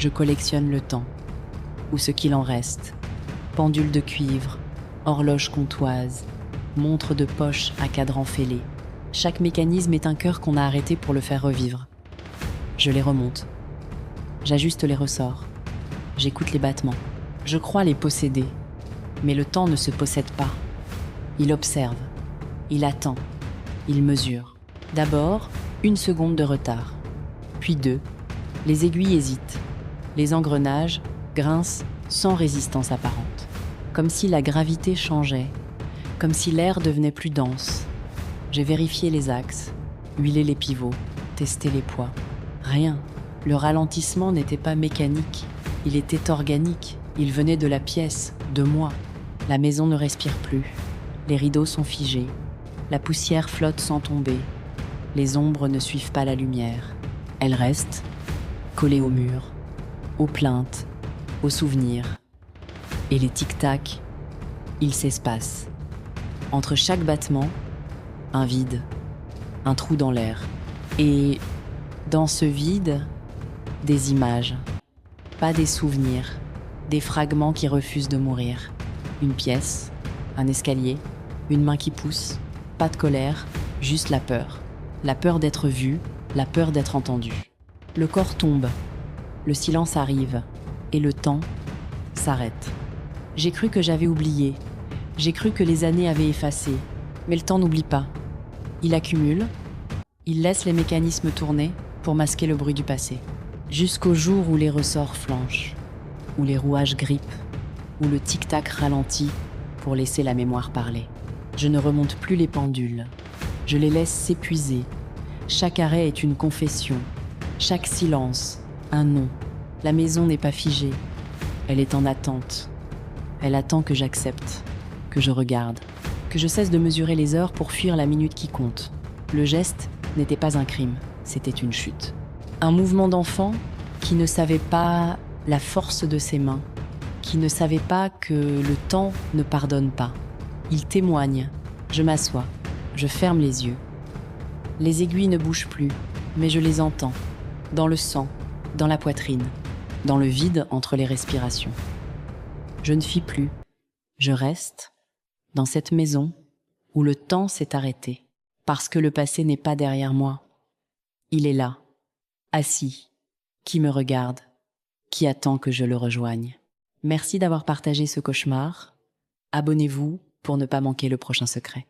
Je collectionne le temps, ou ce qu'il en reste. Pendule de cuivre, horloge comtoise, montre de poche à cadran fêlé. Chaque mécanisme est un cœur qu'on a arrêté pour le faire revivre. Je les remonte. J'ajuste les ressorts. J'écoute les battements. Je crois les posséder. Mais le temps ne se possède pas. Il observe. Il attend. Il mesure. D'abord, 1 seconde de retard. Puis 2. Les aiguilles hésitent. Les engrenages grincent sans résistance apparente. Comme si la gravité changeait. Comme si l'air devenait plus dense. J'ai vérifié les axes, huilé les pivots, testé les poids. Rien. Le ralentissement n'était pas mécanique. Il était organique. Il venait de la pièce, de moi. La maison ne respire plus. Les rideaux sont figés. La poussière flotte sans tomber. Les ombres ne suivent pas la lumière. Elles restent, collées au mur, aux plaintes, aux souvenirs. Et les tic-tac, ils s'espacent. Entre chaque battement, un vide, un trou dans l'air. Et dans ce vide, des images. Pas des souvenirs, des fragments qui refusent de mourir. Une pièce, un escalier, une main qui pousse. Pas de colère, juste la peur. La peur d'être vu, la peur d'être entendu. Le corps tombe, le silence arrive, et le temps s'arrête. J'ai cru que j'avais oublié, j'ai cru que les années avaient effacé, mais le temps n'oublie pas. Il accumule, il laisse les mécanismes tourner pour masquer le bruit du passé. Jusqu'au jour où les ressorts flanchent, où les rouages grippent, où le tic-tac ralentit pour laisser la mémoire parler. Je ne remonte plus les pendules, je les laisse s'épuiser. Chaque arrêt est une confession, chaque silence, un nom. La maison n'est pas figée, elle est en attente. Elle attend que j'accepte, que je regarde, que je cesse de mesurer les heures pour fuir la minute qui compte. Le geste n'était pas un crime, c'était une chute. Un mouvement d'enfant qui ne savait pas la force de ses mains, qui ne savait pas que le temps ne pardonne pas. Il témoigne. Je m'assois, je ferme les yeux. Les aiguilles ne bougent plus, mais je les entends, dans le sang, dans la poitrine, dans le vide entre les respirations. Je ne fuis plus, je reste dans cette maison où le temps s'est arrêté, parce que le passé n'est pas derrière moi. Il est là, assis, qui me regarde, qui attend que je le rejoigne. Merci d'avoir partagé ce cauchemar. Abonnez-vous pour ne pas manquer le prochain secret.